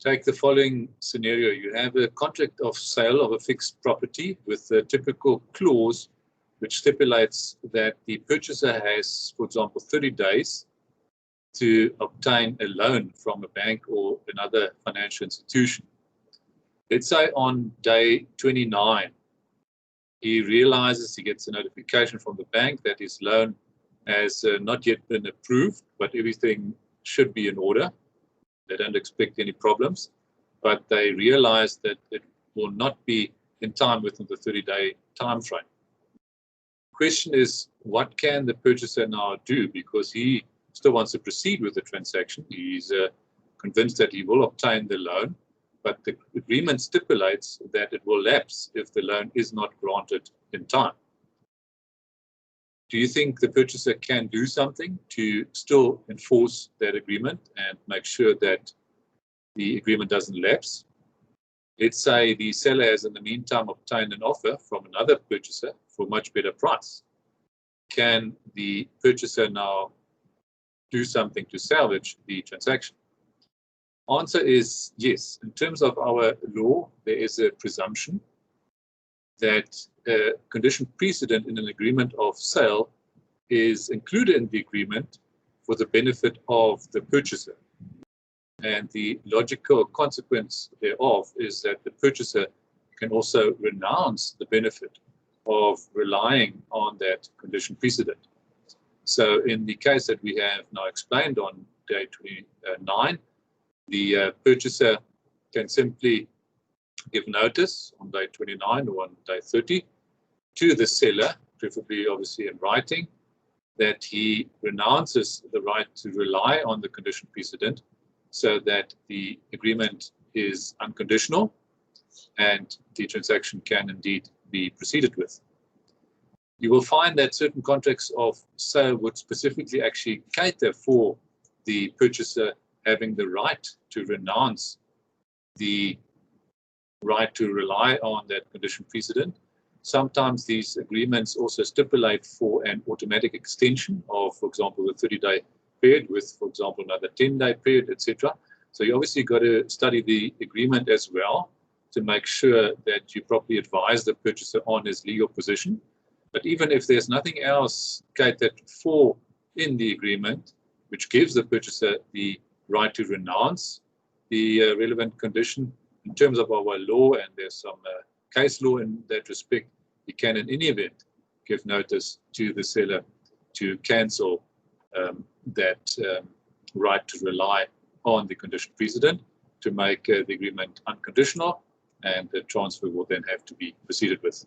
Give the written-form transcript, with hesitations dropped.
Take the following scenario. You have a contract of sale of a fixed property with a typical clause which stipulates that the purchaser has, for example, 30 days to obtain a loan from a bank or another financial institution. Let's say on day 29, he realizes, he gets a notification from the bank that his loan has not yet been approved, but everything should be in order. They don't expect any problems, but they realize that it will not be in time within the 30-day time frame. Question is, what can the purchaser now do? Because he still wants to proceed with the transaction. He's convinced that he will obtain the loan, but the agreement stipulates that it will lapse if the loan is not granted in time. Do you think the purchaser can do something to still enforce that agreement and make sure that the agreement doesn't lapse? Let's say the seller has in the meantime obtained an offer from another purchaser for a much better price. Can the purchaser now do something to salvage the transaction? Answer is yes. In terms of our law, there is a presumption that a condition precedent in an agreement of sale is included in the agreement for the benefit of the purchaser. And the logical consequence thereof is that the purchaser can also renounce the benefit of relying on that condition precedent. So in the case that we have now explained on day 29, the purchaser can simply give notice on day 29 or on day 30 to the seller, preferably obviously in writing, that he renounces the right to rely on the condition precedent so that the agreement is unconditional and the transaction can indeed be proceeded with. You will find that certain contracts of sale would specifically actually cater for the purchaser having the right to renounce the right to rely on that condition precedent. Sometimes these agreements also stipulate for an automatic extension of, for example, the 30-day period with, for example, another 10-day period, etc. So you obviously got to study the agreement as well to make sure that you properly advise the purchaser on his legal position. But even if there's nothing else catered for in the agreement, which gives the purchaser the right to renounce the relevant condition in terms of our law, and there's some case law in that respect, you can in any event give notice to the seller to cancel that right to rely on the condition precedent to make the agreement unconditional, and the transfer will then have to be proceeded with.